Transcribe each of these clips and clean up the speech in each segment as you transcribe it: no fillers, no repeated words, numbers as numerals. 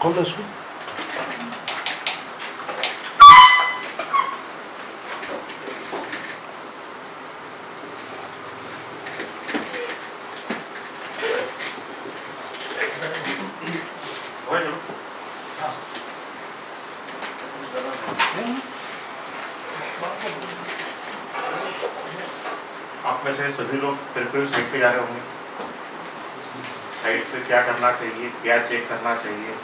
खोल दो इसको। आप में से सभी लोग बिल्कुल साइड पे जा रहे होंगे। साइड पे क्या करना चाहिए, क्या चेक करना चाहिए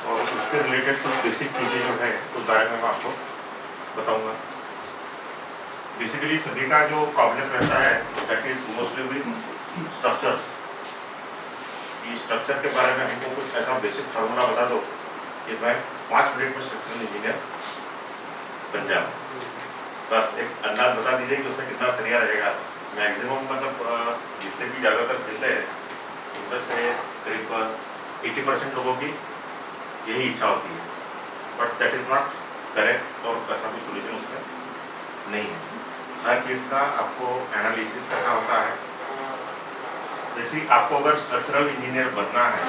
और उसके रिलेटेड कुछ बेसिक चीज़ें जो है उस बारे में मैं आपको बताऊंगा। बेसिकली सभी का जो प्रॉब्लम रहता है that is mostly with structures. ये स्ट्रक्चर के बारे में हमको कुछ ऐसा बेसिक फार्मूला बता दो कि मैं 5 मिनट में स्ट्रक्चरल इंजीनियर बन जाऊँ। बस एक अंदाज बता दीजिए कि उसमें कितना सरिया रहेगा। मैक्सिमम मतलब जितने भी ज़्यादातर मिलते हैं उनमें से करीब 80% लोगों की यही इच्छा होती है, but that is not correct और ऐसा कोई सोल्यूशन उसमें नहीं है। हर चीज़ का आपको एनालिसिस करना होता है। जैसे आपको अगर स्ट्रक्चरल इंजीनियर बनना है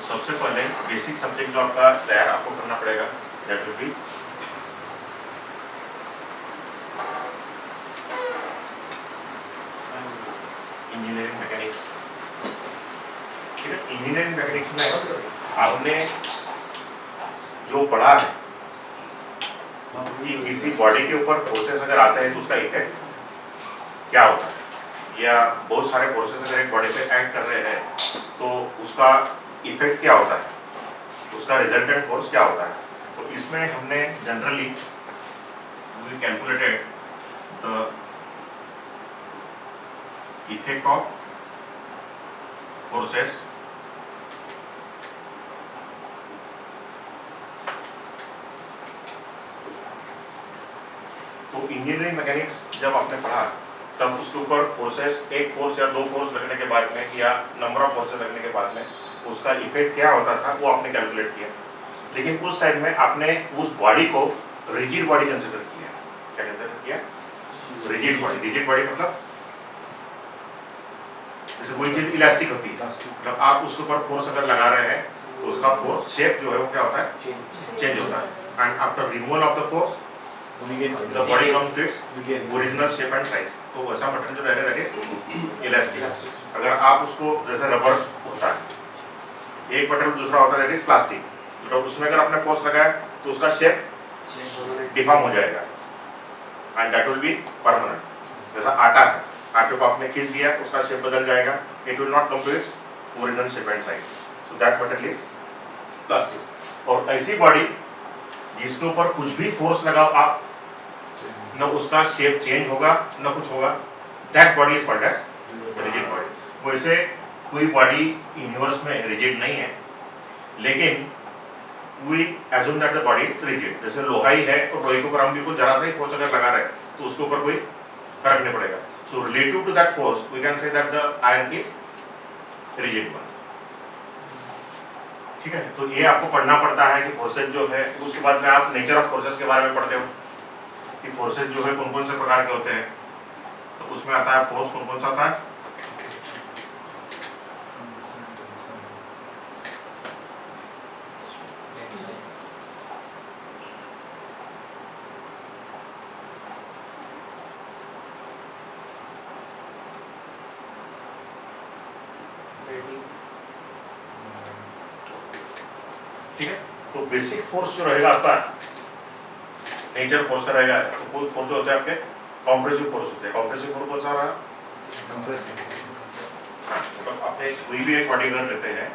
सबसे पहले बेसिक सब्जेक्ट जो आपका तैयार आपको करना पड़ेगा that will be engineering mechanics. ठीक है, इंजीनियरिंग मैकेनिक्स में आपने जो पढ़ा है कि किसी बॉडी के ऊपर फोर्सेस अगर आते हैं तो उसका इफेक्ट क्या होता है, या बहुत सारे फोर्सेस अगर एक बॉडी पे एक्ट कर रहे हैं तो उसका इफेक्ट क्या होता है, उसका रिजल्टेंट फोर्स क्या होता है। तो इसमें हमने generally we calculated the effect of forces तो इंजीनियरिंग मैकेनिक्स जब आपने पढ़ा तब उसके ऊपर फोर्सेस, एक फोर्स या दो फोर्स लगने के बाद में या नंबर ऑफ फोर्सेस लगने के बाद में उसका इफेक्ट क्या होता था वो आपने कैलकुलेट किया। लेकिन उस टाइम में आपने उस बॉडी को रिजिड बॉडी कंसिडर किया। क्या कंसिडर किया? Rigid body. रिजिड बॉडी मतलब जैसे कोई चीज इलास्टिक होती है, जब आप उसके ऊपर फोर्स अगर लगा रहे हैं तो उसका फोर्स शेप जो है वो क्या होता है, चेंज होता है। And after removal of the force the body comes to its original shape and size। तो वैसा मटेरियल जो रहेगा दैट इज इलास्टिक। अगर आप उसको जैसे रबर होता है, एक मटेरियल दूसरा होता है दैट इज प्लास्टिक, तो उसमें अगर आपने फोर्स लगाया तो उसका शेप डिफॉर्म हो जाएगा and that will be permanent. जैसा आटा है, आटे को आपने खींच दिया उसका शेप बदल जाएगा, it will not come to its original shape and size. So that material is plastic. और ऐसी बॉडी जिसके ऊपर कुछ भी फोर्स लगाओ आप, न उसका शेप चेंज होगा न कुछ होगा, that body is called as rigid body. वैसे कोई बॉडी यूनिवर्स में रिजिड नहीं है, लेकिन we assume that the body is rigid. जैसे लोहा ही है और लोहे के ऊपर हम भी कुछ जरा सा ही फोर्स अगर लगा रहे हैं तो उसके ऊपर कोई फर्क नहीं पड़ेगा। So relative to that force we can say that the iron is rigid one. ठीक है, तो ये आपको पढ़ना पड़ता है कि फोर्सेज जो है, उसके बाद में आप नेचर ऑफ फोर्सेज के बारे में पढ़ते हो कि फोर्सेज जो है कौन कौन से प्रकार के होते हैं। तो उसमें आता है फोर्स कौन कौन सा आता है, ठीक है। तो बेसिक फोर्स जो रहेगा आपका नेचर फोर्स का रहेगा। तो कोई फोर्स जो होते हैं आपके कॉम्प्रेसिव फोर्स होते हैं। कॉम्प्रेसिव फोर्स कौन सा रहा? हाँ, मतलब आपने कोई भी एक बॉडी अगर लेते हैं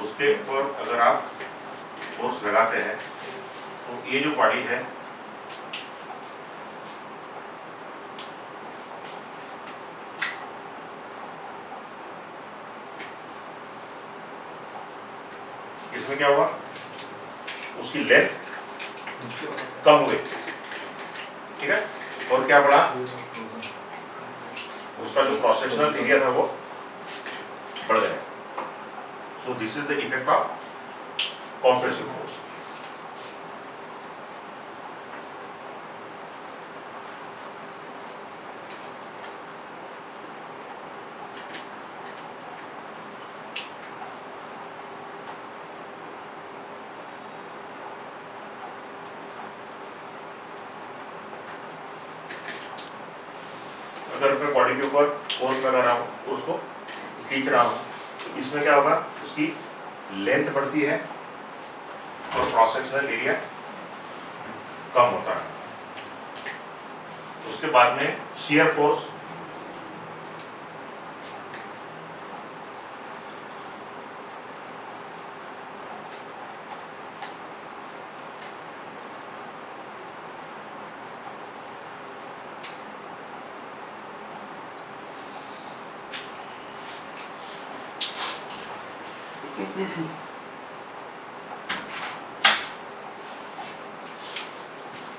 उसके ऊपर अगर आप फोर्स लगाते हैं तो ये जो बॉडी है इसमें क्या हुआ, उसकी लेंथ कम हुई, ठीक है, और क्या बढ़ा, उसका जो क्रॉस सेक्शनल एरिया था वो बढ़ गया। So this is the effect of compressive force. अगर मैं बॉडी के ऊपर फोर्स लगा रहा हूँ तो उसको खींच रहा हूँ, तो इसमें क्या होगा, उसकी लेंथ बढ़ती है और क्रॉस सेक्शनल एरिया कम होता है। उसके बाद में शियर फोर्स,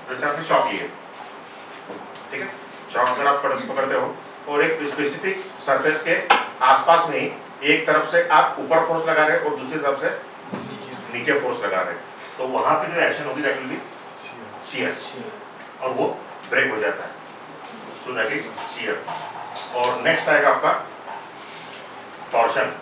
जैसे आपने चौक लिए, ठीक है, चौक अगर आप पकड़ते हो और एक स्पेसिफिक सरफेस के आसपास में ही एक तरफ से आप ऊपर फोर्स लगा रहे और दूसरी तरफ से नीचे फोर्स लगा रहे, तो वहां पे जो एक्शन होगी दैट विल बी शियर, और वो ब्रेक हो जाता है, सो दैट इज शियर। और नेक्स्ट आएगा आपका टॉर्शन।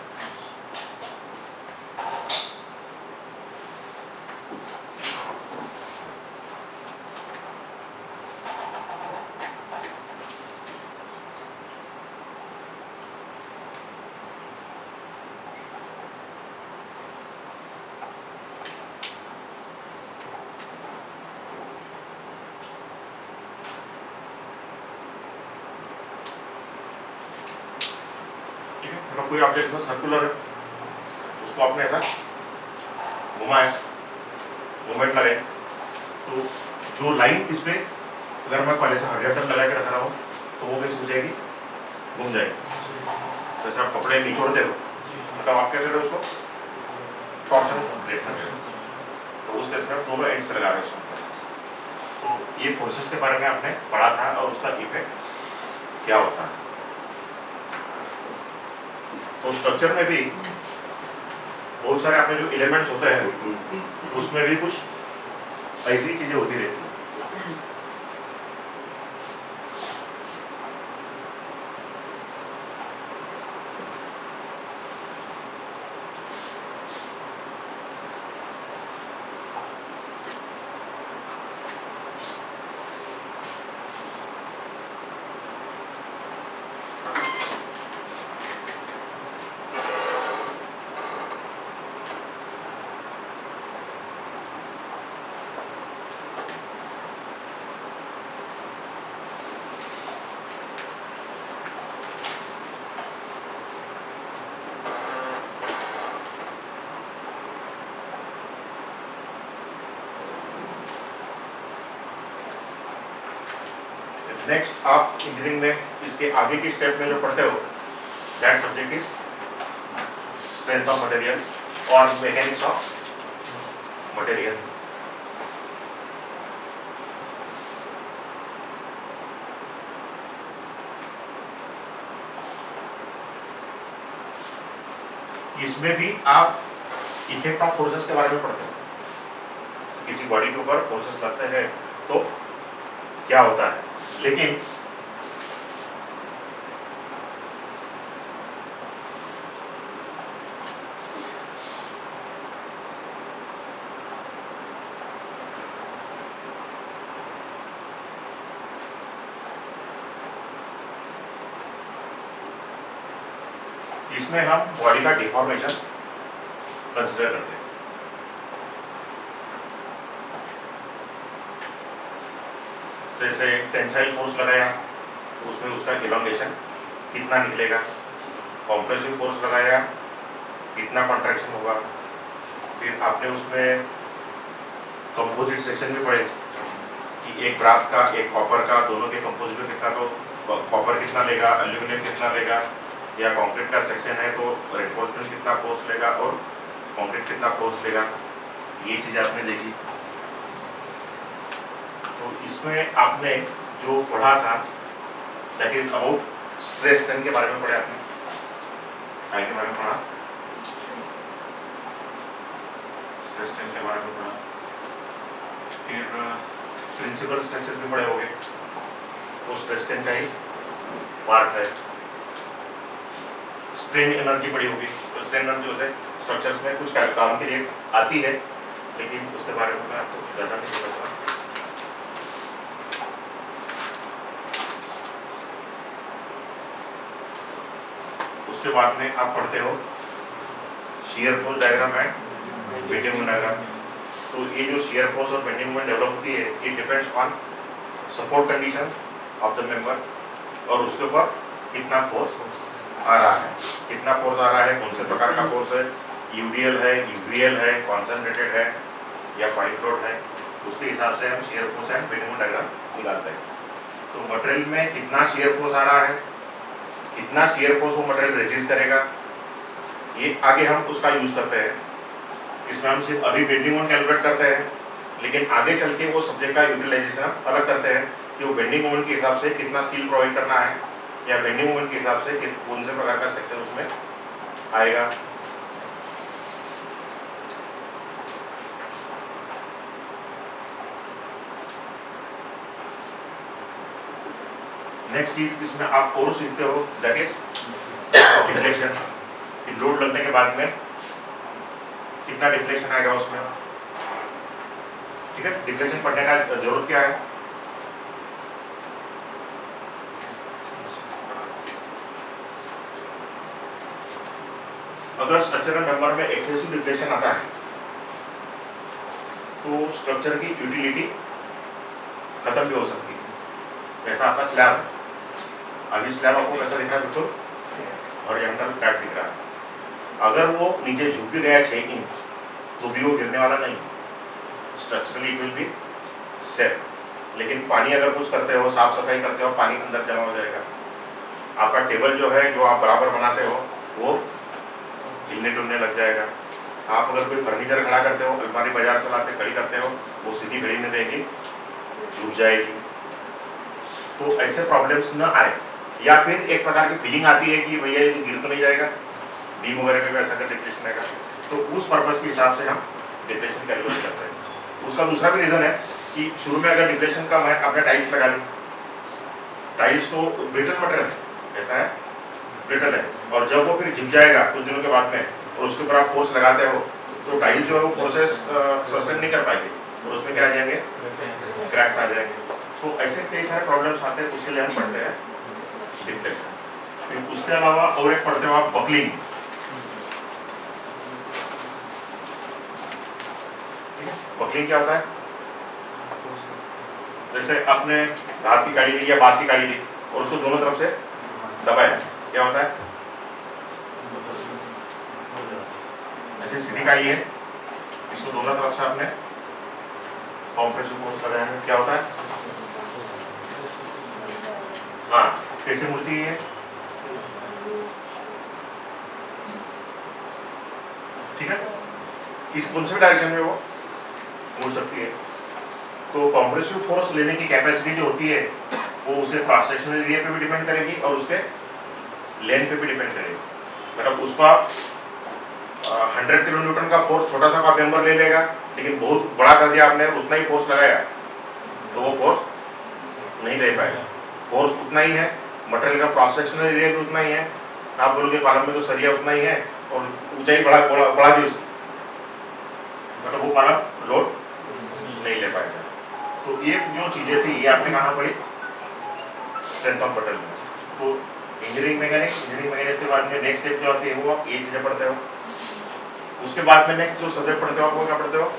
कोई ऑब्जेक्ट सर्कुलर है, उसको आपने ऐसा घुमाया, मूवमेंट लगाए, तो जो लाइन इस पे अगर मैं पहले से हॉरिजॉन्टल लगा के रख रहा हूँ तो वो कैसे हो जाएगी, घूम जाएगी। जैसे आप कपड़े निचोड़ते हो, मतलब आप क्या कर रहे हो, उसको टॉर्शन क्रिएट कर रहे हो, तो उस केस में आप दोनों एंड से लगा रहे हो। तो ये फोर्सेस के बारे में आपने पढ़ा था और उसका इफेक्ट क्या होता है। तो स्ट्रक्चर में भी बहुत सारे आपने जो एलिमेंट्स होते हैं उसमें भी कुछ ऐसी चीजें होती रहती हैं। नेक्स्ट आप इंजीनियरिंग में इसके आगे की स्टेप में जो पढ़ते हो, that subject is strength of material और मैकेनिक्स ऑफ मटेरियल। इसमें भी आप इफेक्ट ऑफ फोर्सेस के बारे में पढ़ते हो, किसी बॉडी के ऊपर फोर्सेस लगते हैं तो क्या होता है। लेकिन इसमें हम बॉडी का डिफॉर्मेशन कंसिडर करते हैं। जैसे टेंसाइल फोर्स लगाया तो उसमें उसका इलॉन्गेशन कितना निकलेगा, कॉम्प्रेसिव फोर्स लगाया कितना कॉन्ट्रैक्शन होगा, फिर आपने उसमें कंपोजिट सेक्शन भी पढ़े कि एक ब्रास का एक कॉपर का दोनों के कंपोजिट में कितना, तो कॉपर कितना लेगा, एल्यूमिनियम कितना लेगा, या कंक्रीट का सेक्शन है तो रेनफोर्समेंट कितना फोर्स लेगा और कंक्रीट कितना फोर्स लेगा, ये चीज़ आपने देखी। तो इसमें आपने जो पढ़ा था that is about stress strain के बारे में पढ़ा आपने, काय के बारे में पढ़ा, स्ट्रेस स्ट्रेन के बारे में पढ़ा, फिर प्रिंसिपल स्ट्रेसेस भी पढ़े होंगे, वो स्ट्रेस स्ट्रेन का ही पार्ट है। स्ट्रेन एनर्जी पढ़ी होगी, तो स्ट्रेन एनर्जी जो है स्ट्रक्चर्स में कुछ काम के लिए आती है, लेकिन उसके बारे में मैं आपको ज़्यादा नहीं बता। उसके बाद में आप पढ़ते हो shear force diagram and bending moment diagram. तो ये जो शियर फोर्स और बेंडिंग मोमेंट डेवलप होती है, it depends on support conditions of the member और उसके ऊपर कितना फोर्स आ रहा है, कितना फोर्स आ रहा है, कौन से प्रकार का फोर्स है, यूडीएल है, यूवीएल है, कॉन्सनट्रेटेड है या पॉइंट लोड है, उसके हिसाब से हम shear force and bending moment diagram निकालते हैं। तो मटेरियल में कितना शियर फोर्स आ रहा है, कितना शियर फोर्स वो मटेरियल रेजिस्ट करेगा, ये आगे हम उसका यूज करते हैं। इसमें हम सिर्फ अभी बेंडिंग मोमेंट कैलकुलेट करते हैं, लेकिन आगे चल के वो सब्जेक्ट का यूटिलाइजेशन हम अलग करते हैं कि वो बेंडिंग मोमेंट के हिसाब से कितना स्टील प्रोवाइड करना है या बेंडिंग मोमेंट के हिसाब से कौन से प्रकार का सेक्शन उसमें आएगा। नेक्स्ट चीज इसमें आप और सीखते हो दैट इज डिफ्लेक्शन। लोड लगने के बाद में कितना डिफ्लेक्शन आएगा उसमें, ठीक है। डिफ्लेक्शन पढ़ने का जरूरत क्या है, अगर स्ट्रक्चरल मेंबर में एक्सेसिव डिफ्लेक्शन आता है तो स्ट्रक्चर की यूटिलिटी खत्म भी हो सकती है। जैसा आपका स्लैब है, अभी स्लैब आपको कैसा दिख रहा है, बिल्कुल हॉरिजॉन्टल फ्लैट दिख रहा है। अगर वो नीचे झुक भी गया 6 इंच तो भी वो गिरने वाला नहीं, structurally it will be safe. लेकिन पानी अगर कुछ करते हो, साफ सफाई करते हो, पानी अंदर जमा हो जाएगा। आपका टेबल जो है जो आप बराबर बनाते हो वो हिलने डुलने लग जाएगा। आप अगर कोई फर्नीचर खड़ा करते हो, अलमारी बाजार से लाते खड़ी करते हो, वो सीधी खड़ी नहीं रहेगी, झुक जाएगी। तो ऐसे प्रॉब्लम्स न आए, या फिर एक प्रकार की फीलिंग आती है कि भैया ये गिर तो नहीं जाएगा, बीम वगैरह में भी ऐसा कर डिफ्लेक्शन आएगा, तो उस पर्पज के हिसाब से हम डिफ्लेक्शन कैलकुलेट करते हैं। उसका दूसरा भी रीजन है कि शुरू में अगर डिफ्लेक्शन कम है, आपने टाइल्स लगा दी, टाइल्स तो ब्रिटल मटेरियल है, ऐसा है ब्रिटल है, और जब वो फिर झुक जाएगा कुछ दिनों के बाद में और उसके ऊपर आप फोर्स लगाते हो तो टाइल जो है वो प्रोसेस सस्टेन नहीं कर पाएगी और उसमें क्या आ जाएंगे, क्रैक्स आ जाएंगे। तो ऐसे कई सारे प्रॉब्लम्स आते हैं, उसके लिए हम पढ़ते हैं डिफ्लेक्शन। फिर उसके अलावा और एक पढ़ते हो आप बकलिंग। बकलिंग क्या होता है, जैसे आपने घास की काड़ी ली या बांस की काड़ी ली और उसको दोनों तरफ से दबाया, क्या होता है, ऐसे सीधी काड़ी है, इसको दोनों तरफ से आपने कॉम्प्रेसिव फोर्स लगाया, क्या होता है, हाँ कैसे मुड़ती है, ठीक है, इस कौन से डायरेक्शन में वो मुड़ सकती है। तो कॉम्प्रेसिव फोर्स लेने की कैपेसिटी जो होती है वो उसे क्रॉस सेक्शनल एरिया पे भी डिपेंड करेगी और उसके लेंथ पे भी डिपेंड करेगी। मतलब उसका 100 किलो न्यूटन का फोर्स छोटा सा का मेंबर ले लेगा, लेकिन बहुत बड़ा कर दिया आपने, उतना ही फोर्स लगाया तो वो फोर्स नहीं ले पाएगा। फोर्स उतना ही है, मटेरियल का क्रॉस सेक्शनल एरिया भी उतना ही है। आप बोलोगे कॉलम में तो सरिया उतना ही है और ऊंचाई बढ़ा दी उसकी, मतलब वो कॉलम लोड नहीं ले पाएगा। तो ये जो चीजें थी ये आपने कहाँ पढ़ी, स्ट्रेंथ ऑफ मटेरियल में। तो इंजीनियरिंग मैकेनिक्स के बाद में नेक्स्ट स्टेप जो आती है वो आप ये चीजें पढ़ते हो। उसके बाद में नेक्स्ट जो सब्जेक्ट पढ़ते हो आप वो क्या पढ़ते हो,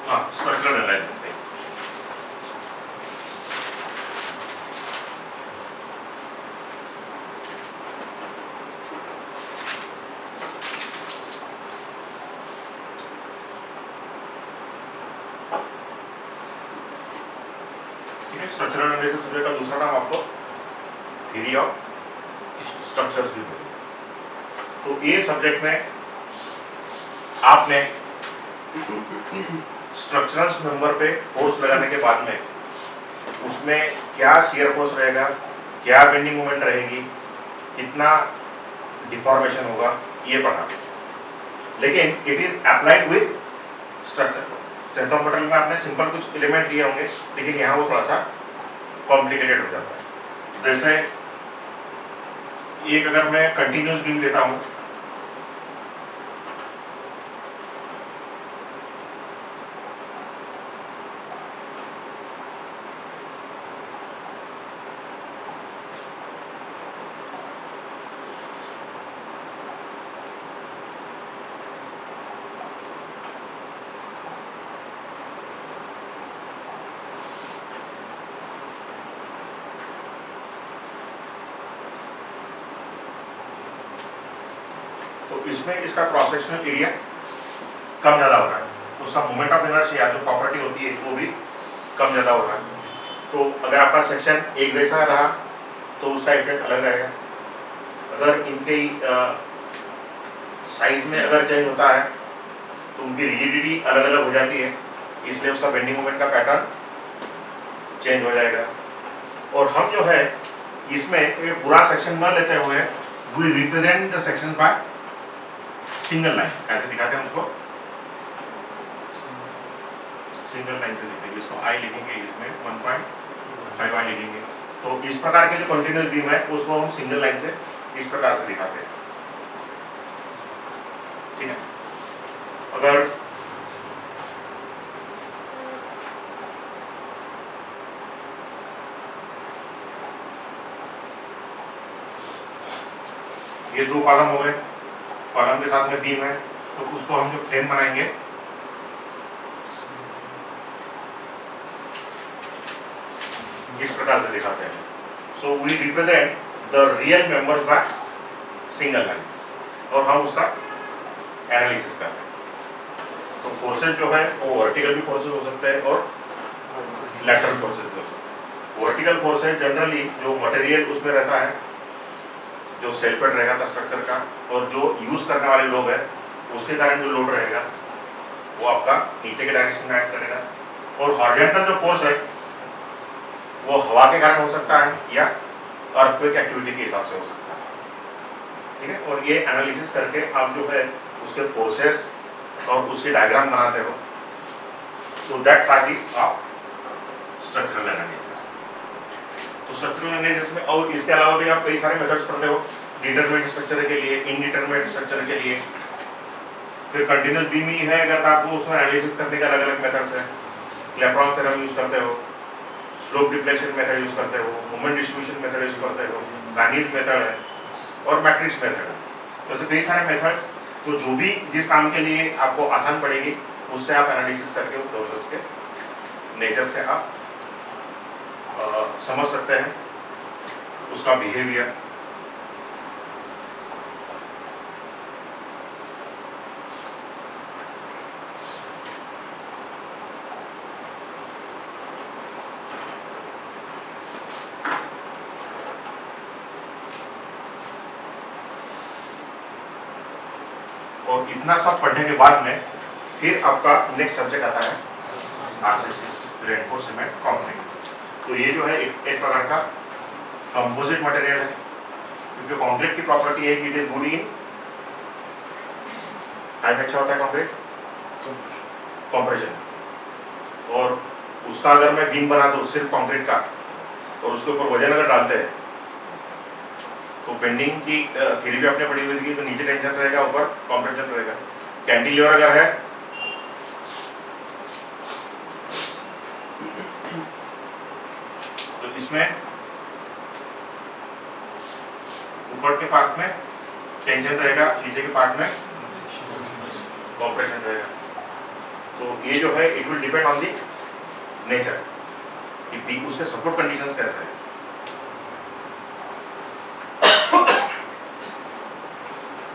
हाँ structural analysis. Structural analysis subject का दूसरा नाम आपको थ्योरी ऑफ स्ट्रक्चर्स भी बोलते। तो ये सब्जेक्ट में आपने स्ट्रक्चरल मेंबर पे फोर्स लगाने के बाद में उसमें क्या शियर फोर्स रहेगा, क्या बेंडिंग मोमेंट रहेगी, कितना डिफॉर्मेशन होगा, ये पढ़ा। लेकिन it is applied with structure. Strength of material में आपने सिंपल कुछ एलिमेंट लिए होंगे, लेकिन यहाँ वो थोड़ा सा कॉम्प्लिकेटेड हो जाता है। जैसे एक अगर मैं कंटिन्यूस बीम लेता हूँ, इसमें इसका क्रॉस सेक्शनल एरिया कम ज़्यादा हो रहा है, उसका मोमेंट ऑफ इनर्शिया जो प्रॉपर्टी होती है वो भी कम ज़्यादा हो रहा है। तो अगर आपका सेक्शन एक जैसा रहा तो उसका इफेक्ट अलग रहेगा। अगर इनके साइज में अगर चेंज होता है तो उनकी रिजिडिटी अलग अलग हो जाती है, इसलिए उसका बेंडिंग मोमेंट का पैटर्न चेंज हो जाएगा। और हम जो है इसमें ये पूरा सेक्शन न लेते हुए we represent the section by single line, ऐसे दिखाते हैं उसको, सिंगल लाइन से लिखेंगे, इसको आई लिखेंगे, इसमें 1.5 आई लिखेंगे। तो इस प्रकार के जो कंटिन्यूअस बीम है उसको हम सिंगल लाइन से इस प्रकार से दिखाते हैं, ठीक है। अगर ये दो कॉलम हो गए, कॉलम के साथ में बीम है, तो उसको हम जो फ्रेम बनाएंगे इस प्रकार से दिखाते हैं। So we represent the real members by single lines, और हम उसका एनालिसिस करते हैं। तो फोर्सेज जो है वो वर्टिकल भी फोर्सेज हो सकते हैं और लैटरल फोर्सेज भी हो सकते हैं। वर्टिकल फोर्सेज जनरली जो मटेरियल उसमें रहता है, जो सेल्फेड रहेगा था स्ट्रक्चर का, और जो यूज करने वाले लोग हैं उसके कारण जो लोड रहेगा वो आपका नीचे के डायरेक्शन में एक्ट करेगा। और हॉरिजॉन्टल जो फोर्स है वो हवा के कारण हो सकता है या अर्थक्वेक एक्टिविटी के हिसाब से हो सकता है, ठीक है। और ये एनालिसिस करके आप जो है उसके फोर्सेस और उसके डायग्राम बनाते हो, तो that part is of structural analysis. तो स्ट्रक्चरल एनालिसिस में और इसके अलावा भी आप कई सारे मेथड्स पढ़ते हो, डिटरमिनेट स्ट्रक्चर के लिए, इनडिटरमिनेट स्ट्रक्चर के लिए। फिर कंटिन्यूअस बीम ही है, अगर आपको उसमें एनालिसिस करने के अलग अलग मेथड्स हैं, क्लैप्रॉन थ्योरम यूज करते हो, स्लोप डिफ्लेक्शन मेथड यूज करते हो, मोमेंट डिस्ट्रीब्यूशन मेथड यूज करते हो, गार्नियर मेथड है और मैट्रिक्स मेथड है। तो ऐसे कई सारे मेथड्स, तो जो भी जिस काम के लिए आपको आसान पड़ेगी उससे आप एनालिसिस करके उस प्रोसेस के नेचर से आप समझ सकते हैं उसका बिहेवियर। और इतना सब पढ़ने के बाद में फिर आपका नेक्स्ट सब्जेक्ट आता है आरसीसी, रेनफोर्स्ड सीमेंट कंक्रीट। तो ये जो है एक प्रकार का कंपोजिट मटेरियल है, क्योंकि कंक्रीट की प्रॉपर्टी है कि it is good in, type अच्छा होता है कंक्रीट कंप्रेशन। और उसका अगर मैं बीम बना दूं सिर्फ कंक्रीट का और उसके ऊपर वजन अगर डालते हैं तो बेंडिंग की थ्योरी भी आपने पढ़ी हुई थी, तो नीचे टेंशन रहेगा, ऊपर कंप्रेशन रहेगा। कैंटिलीवर अगर है तो इसमें ऊपर के पार्ट में टेंशन रहेगा, नीचे के पार्ट में कंप्रेशन रहेगा। तो ये जो है it will depend on the nature कि उसके सपोर्ट कंडीशंस कैसे है।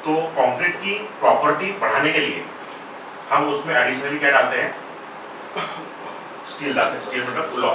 तो कंक्रीट की प्रॉपर्टी बढ़ाने के लिए हम उसमें एडिशनली क्या डालते हैं, स्टील डालते हैं। स्टील मतलब लोहा।